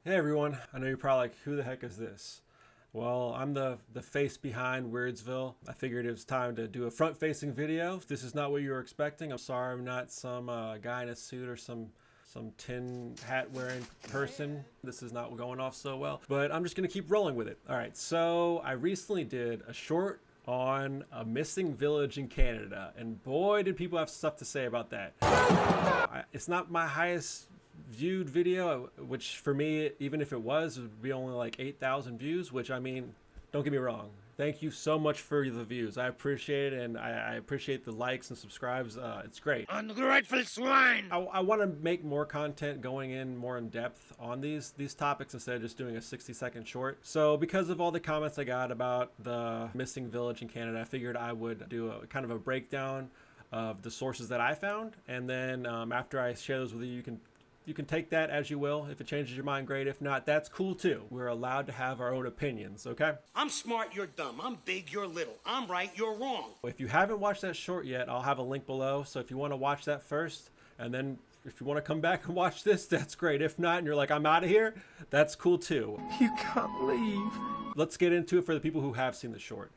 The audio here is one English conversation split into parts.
Hey everyone, I know you're probably like, who the heck is this? Well, I'm the face behind Weirdsville. I figured it was time to do a front-facing video. If this is not what you were expecting, I'm sorry I'm not some guy in a suit or some tin hat wearing person. This is not going off so well, but I'm just gonna keep rolling with it. All right, so I recently did a short on a missing village in Canada, and boy did people have stuff to say about that. It's not my highest viewed video, which for me, even if it was, would be only like 8,000 views, which, I mean, don't get me wrong, thank you so much for the views. I appreciate it, and I appreciate the likes and subscribes. It's great. Ungrateful swine! I want to make more content going in more in depth on these topics instead of just doing a 60-second short. So because of all the comments I got about the missing village in Canada, I figured I would do a kind of a breakdown of the sources that I found, and then after I share those with you, you can take that as you will. If it changes your mind, great. If not, that's cool too. We're allowed to have our own opinions, okay? I'm smart, you're dumb. I'm big, you're little. I'm right, you're wrong. If you haven't watched that short yet, I'll have a link below. So if you want to watch that first, and then if you want to come back and watch this, that's great. If not, and you're like, I'm out of here, that's cool too. You can't leave. Let's get into it for the people who have seen the short.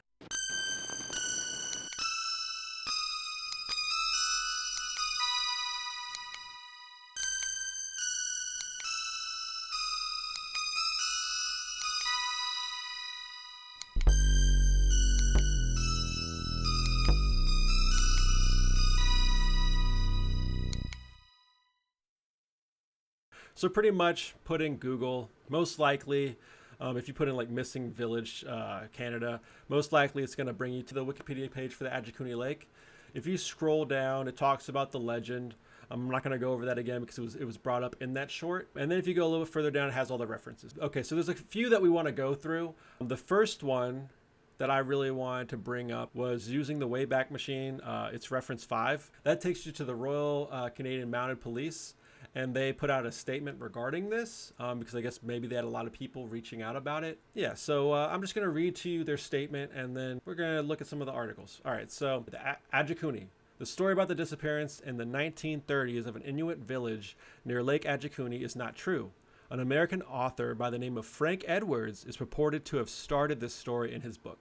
So pretty much put in Google, most likely, if you put in like missing village Canada, most likely it's going to bring you to the Wikipedia page for the Anjikuni Lake. If you scroll down, it talks about the legend. I'm not going to go over that again because it was brought up in that short. And then if you go a little bit further down, it has all the references. Okay, so there's a few that we want to go through. The first one that I really wanted to bring up was using the Wayback Machine. It's reference 5. That takes you to the Royal Canadian Mounted Police. And they put out a statement regarding this because I guess maybe they had a lot of people reaching out about it. Yeah, so I'm just going to read to you their statement, and then we're going to look at some of the articles. All right, so the Anjikuni. The story about the disappearance in the 1930s of an Inuit village near Lake Anjikuni is not true. An American author by the name of Frank Edwards is purported to have started this story in his book,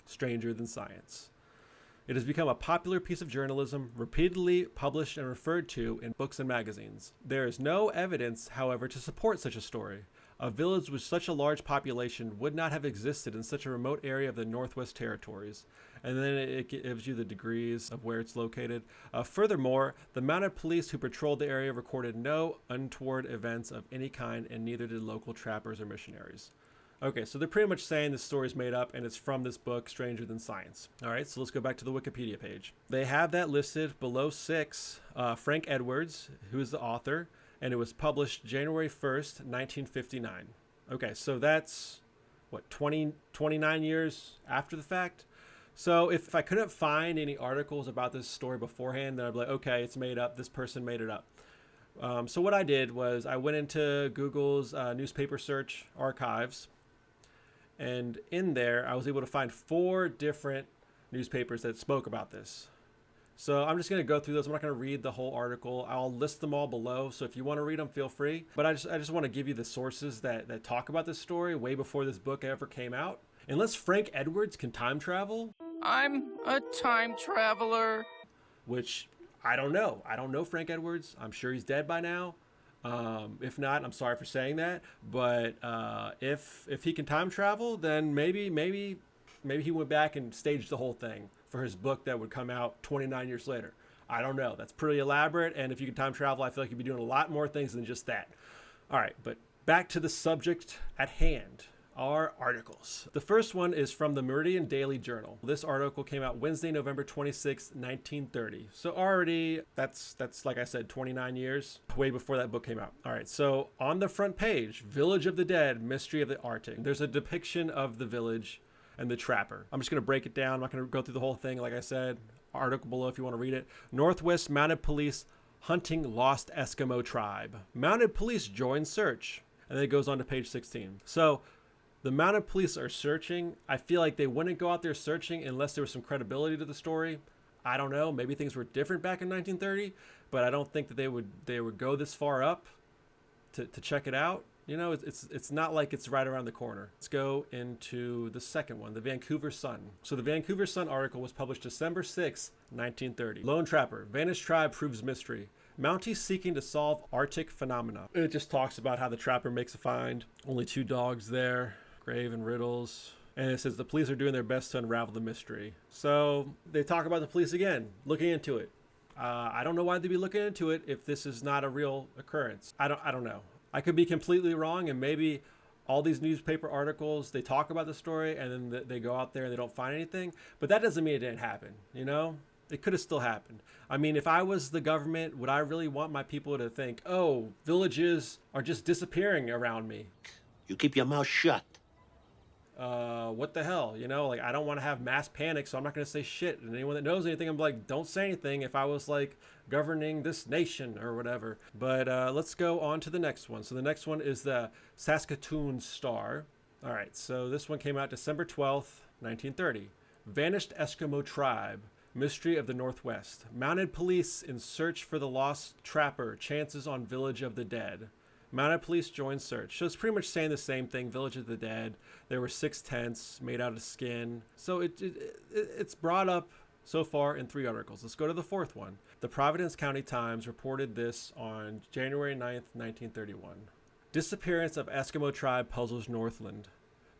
Stranger Than Science. It has become a popular piece of journalism, repeatedly published and referred to in books and magazines. There is no evidence, however, to support such a story. A village with such a large population would not have existed in such a remote area of the Northwest Territories. And then it gives you the degrees of where it's located. Furthermore, the mounted police who patrolled the area recorded no untoward events of any kind, and neither did local trappers or missionaries. Okay, so they're pretty much saying this story's made up and it's from this book, Stranger Than Science. All right, so let's go back to the Wikipedia page. They have that listed below 6, Frank Edwards, who is the author, and it was published January 1st, 1959. Okay, so that's, what, 29 years after the fact? So if I couldn't find any articles about this story beforehand, then I'd be like, okay, it's made up, this person made it up. So what I did was I went into Google's newspaper search archives, and in there, I was able to find 4 different newspapers that spoke about this. So I'm just going to go through those. I'm not going to read the whole article. I'll list them all below. So if you want to read them, feel free. But I just want to give you the sources that talk about this story way before this book ever came out. Unless Frank Edwards can time travel. I'm a time traveler. Which I don't know. I don't know Frank Edwards. I'm sure he's dead by now. If not, I'm sorry for saying that, but if he can time travel, then maybe he went back and staged the whole thing for his book that would come out 29 years later. I don't know. That's pretty elaborate, and if you can time travel, I feel like you'd be doing a lot more things than just that. All right, but back to the subject at hand. Our articles. The first one is from the Meriden Daily Journal. This article came out Wednesday, November 26, 1930. So already, that's like I said, 29 years, way before that book came out. All right, so on the front page, Village of the Dead, Mystery of the Arctic. There's a depiction of the village and the trapper. I'm just going to break it down. I'm not going to go through the whole thing. Like I said, article below if you want to read it. Northwest Mounted Police hunting lost Eskimo tribe. Mounted police join search. And then it goes on to page 16. So the mounted police are searching. I feel like they wouldn't go out there searching unless there was some credibility to the story. I don't know. Maybe things were different back in 1930, but I don't think that they would go this far up to check it out. You know, it's not like it's right around the corner. Let's go into the second one, the Vancouver Sun. So the Vancouver Sun article was published December 6, 1930. Lone Trapper, vanished tribe proves mystery. Mounties seeking to solve Arctic phenomena. It just talks about how the trapper makes a find. Only 2 dogs there, grave and riddles. And it says the police are doing their best to unravel the mystery. So they talk about the police again, looking into it. I don't know why they'd be looking into it if this is not a real occurrence. I don't know. I could be completely wrong, and maybe all these newspaper articles, they talk about the story and then they go out there and they don't find anything. But that doesn't mean it didn't happen, you know? It could have still happened. I mean, if I was the government, would I really want my people to think, oh, villages are just disappearing around me? You keep your mouth shut. What the hell? You know, like, I don't want to have mass panic, so I'm not going to say shit. And anyone that knows anything, I'm like, don't say anything if I was like governing this nation or whatever. But let's go on to the next one. So the next one is the Saskatoon Star. All right, so this one came out December 12th, 1930. Vanished Eskimo tribe. Mystery of the Northwest. Mounted police in search for the lost trapper. Chances on Village of the Dead. Mounted police joined search. So it's pretty much saying the same thing. Village of the Dead. There were 6 tents made out of skin. So it's brought up so far in 3 articles. Let's go to the 4th one. The Providence County Times reported this on January 9th, 1931. Disappearance of Eskimo tribe puzzles Northland.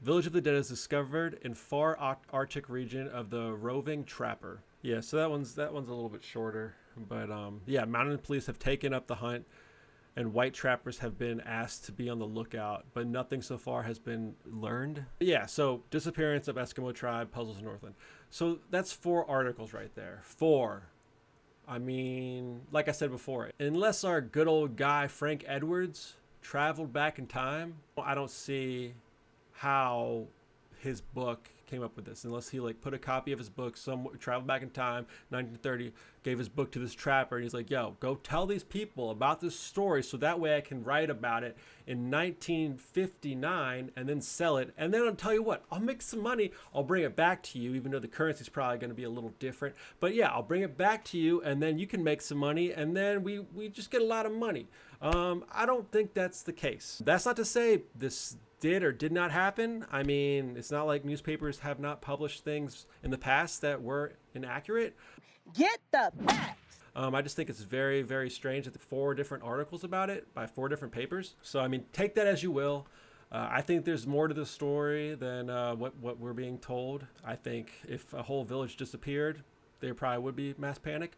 Village of the Dead is discovered in far Arctic region of the roving trapper. Yeah, so that one's a little bit shorter. But yeah, mounted police have taken up the hunt, and white trappers have been asked to be on the lookout, but nothing so far has been learned. Yeah, so disappearance of Eskimo tribe puzzles Northland. So that's 4 articles right there. 4. I mean, like I said before, unless our good old guy Frank Edwards traveled back in time, I don't see how his book came up with this, unless he like put a copy of his book, traveled back in time, 1930, gave his book to this trapper, and he's like, yo, go tell these people about this story so that way I can write about it in 1959 and then sell it, and then I'll tell you what, I'll make some money, I'll bring it back to you, even though the currency's probably going to be a little different, but yeah, I'll bring it back to you, and then you can make some money, and then we just get a lot of money. I don't think that's the case. That's not to say this did or did not happen. I mean, it's not like newspapers have not published things in the past that were inaccurate. Get the facts. I just think it's very, very strange that the 4 different articles about it by 4 different papers. So, I mean, take that as you will. I think there's more to the story than what we're being told. I think if a whole village disappeared, there probably would be mass panic.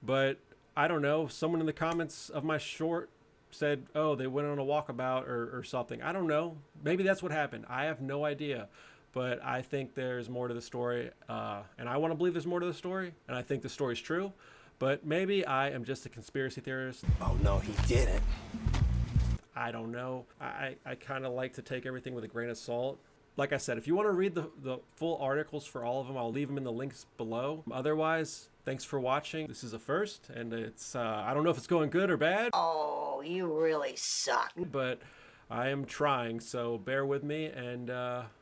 But I don't know. Someone in the comments of my short said, oh, they went on a walkabout or something. I don't know. Maybe that's what happened. I have no idea. But I think there's more to the story. And I want to believe there's more to the story. And I think the story's true. But maybe I am just a conspiracy theorist. Oh, no, he didn't. I don't know. I kind of like to take everything with a grain of salt. Like I said, if you want to read the full articles for all of them, I'll leave them in the links below. Otherwise, thanks for watching. This is a first, and it's I don't know if it's going good or bad. Oh, you really suck. But I am trying, so bear with me, and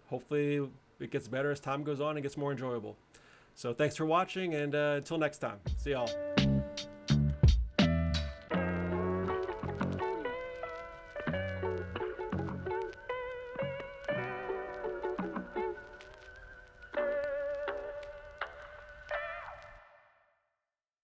hopefully it gets better as time goes on and gets more enjoyable. So thanks for watching, and until next time, see y'all.